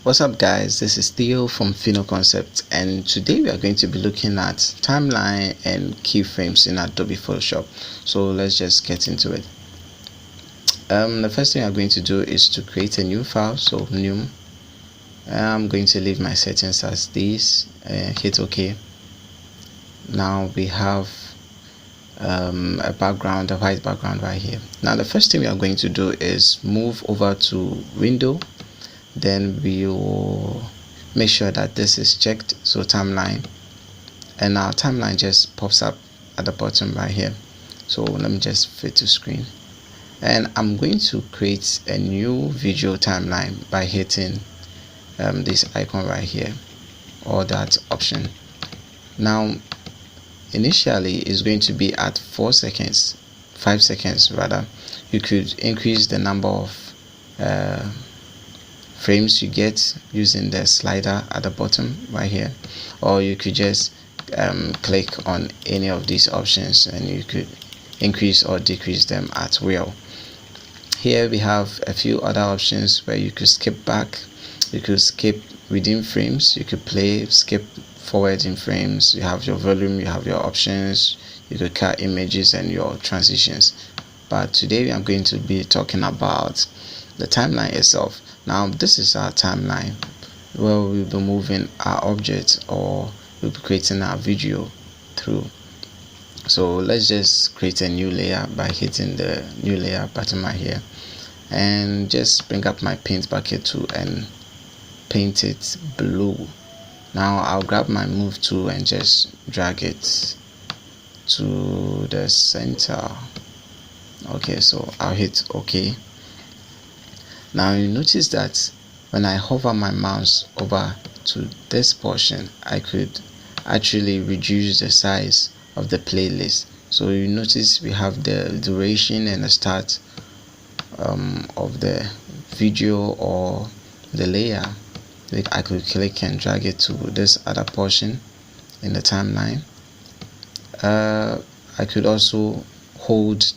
What's up guys, this is Theo from Fino Concept, and today we are going to be looking at timeline and keyframes in Adobe Photoshop. So let's just get into it. The first thing I'm going to do is to create a new file. So new, I'm going to leave my settings as these, hit OK. Now we have a white background right here. Now the first thing we are going to do is move over to window. Then we will make sure that this is checked, so timeline, and our timeline just pops up at the bottom right here. So let me just fit to screen, and I'm going to create a new video timeline by hitting this icon right here, or that option. Now initially it's going to be at 5 seconds rather. You could increase the number of frames you get using the slider at the bottom right here, or you could just click on any of these options and you could increase or decrease them at will. Here we have a few other options where you could skip back, you could skip within frames, you could play, skip forward in frames, you have your volume, you have your options, you could cut images and your transitions. But today I'm going to be talking about the timeline itself. Now this is our timeline where we'll be moving our object, or we'll be creating our video through. So let's just create a new layer by hitting the new layer button right here, and just bring up my paint bucket tool and paint it blue. Now I'll grab my move tool and just drag it to the center. Okay, so I'll hit OK. Now you notice that when I hover my mouse over to this portion, I could actually reduce the size of the playlist. So you notice we have the duration and the start of the video or the layer. I could click and drag it to this other portion in the timeline. I could also hold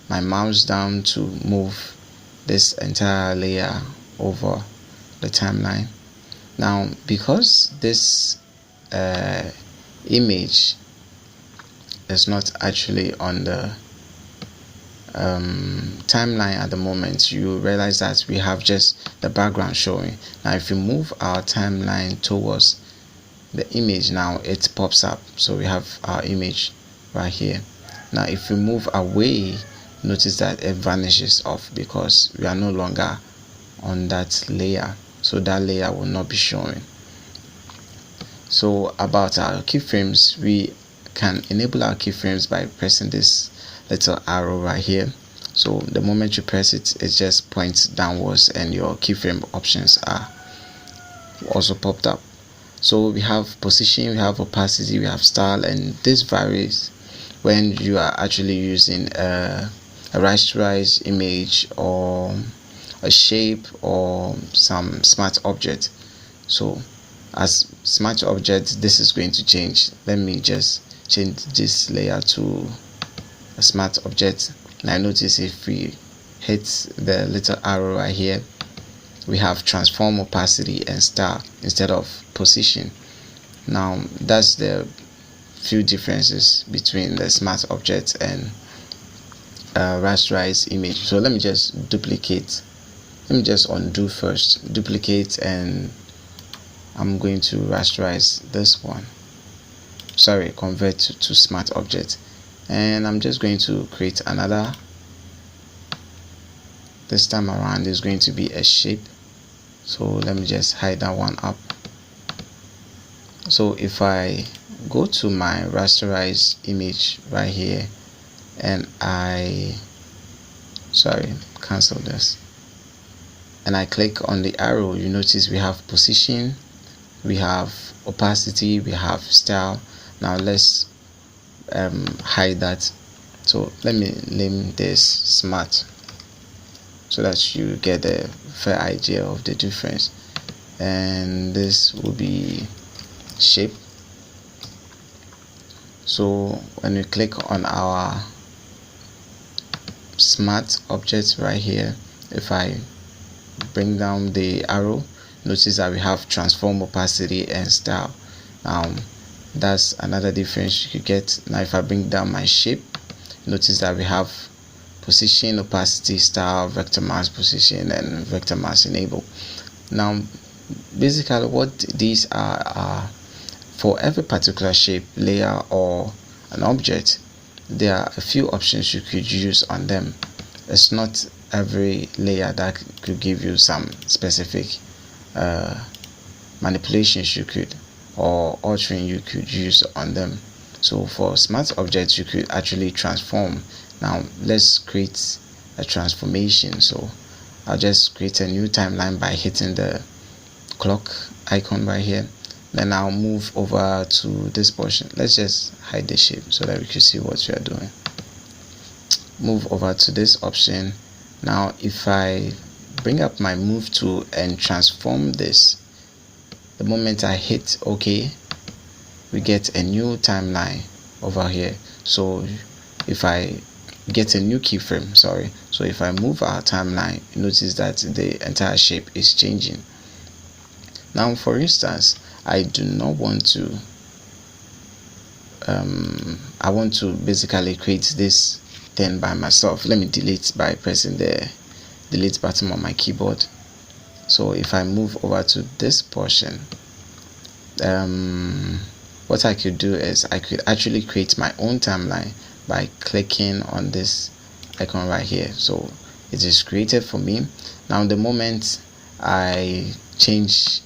my mouse down to move this entire layer over the timeline. Now because this image is not actually on the timeline at the moment, you realize that we have just the background showing. Now if we move our timeline towards the image, now it pops up, so we have our image right here. Now if we move away, notice that it vanishes off because we are no longer on that layer, so that layer will not be showing. So about our keyframes, we can enable our keyframes by pressing this little arrow right here. So the moment you press it, it just points downwards and your keyframe options are also popped up. So we have position, we have opacity, we have style, and this varies when you are actually using a rasterized image or a shape or some smart object. So as smart object, this is going to change. Let me just change this layer to a smart object. Now notice if we hit the little arrow right here, we have transform, opacity and style instead of position. Now that's the few differences between the smart object and rasterized image. So let me just duplicate, let me just undo first, duplicate, and I'm going to rasterize this one, sorry, convert to smart object, and I'm just going to create another. This time around is going to be a shape, so let me just hide that one up. So if I go to my rasterized image right here and cancel this, and I click on the arrow, you notice we have position, we have opacity, we have style. Now let's hide that. So let me name this smart so that you get a fair idea of the difference, and this will be shape. So when we click on our smart object right here, if I bring down the arrow, notice that we have transform, opacity, and style. That's another difference you could get. Now if I bring down my shape, notice that we have position, opacity, style, vector mask position, and vector mask enable. Now basically what these are for every particular shape, layer, or an object, there are a few options you could use on them. It's not every layer that could give you some specific manipulations you could or altering you could use on them. So for smart objects, you could actually transform. Now let's create a transformation. So I'll just create a new timeline by hitting the clock icon right here. Then I'll move over to this portion. Let's just hide the shape so that we can see what we are doing. Move over to this option. Now if I bring up my move tool and transform this, the moment I hit OK, we get a new timeline over here. So if I get a new keyframe, so if I move our timeline, notice that the entire shape is changing. Now for instance, I do not want to I want to basically create this thing by myself. Let me delete by pressing the delete button on my keyboard. So if I move over to this portion, what I could do is I could actually create my own timeline by clicking on this icon right here. So it is created for me. Now the moment I change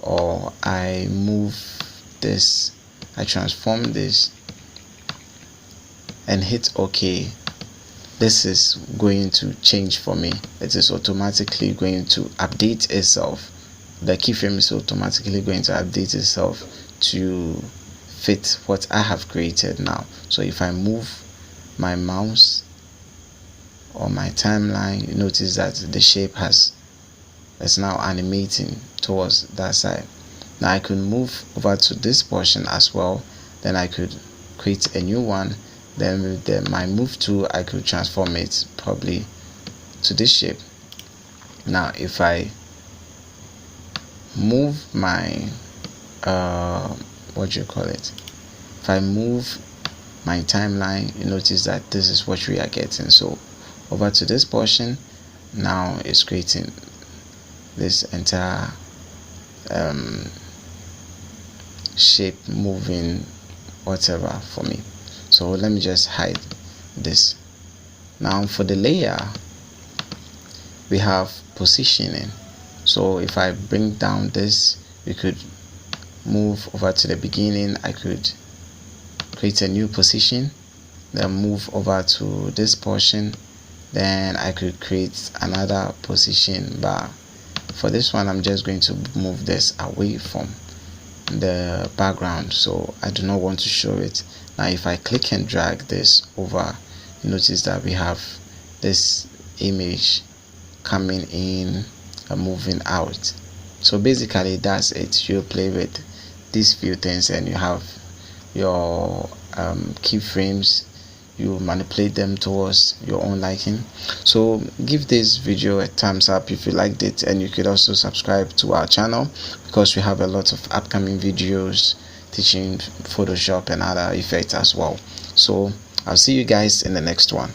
or I move this, I transform this and hit OK, this is going to change for me. It is automatically going to update itself. The keyframe is automatically going to update itself to fit what I have created now. So if I move my mouse or my timeline, you notice that the shape is now animating towards that side. Now I could move over to this portion as well. Then I could create a new one. Then with my move tool, I could transform it probably to this shape. Now if I move my if I move my timeline, you notice that this is what we are getting. So over to this portion, now it's creating this entire shape, moving whatever for me. So let me just hide this. Now for the layer, we have positioning. So if I bring down this, we could move over to the beginning. I could create a new position, then move over to this portion, then I could create another position bar. For this one, I'm just going to move this away from the background, so I do not want to show it. Now if I click and drag this over, you notice that we have this image coming in and moving out. So basically that's it. You play with these few things and you have your keyframes. You manipulate them towards your own liking. So give this video a thumbs up if you liked it, and you could also subscribe to our channel because we have a lot of upcoming videos teaching Photoshop and other effects as well. So I'll see you guys in the next one.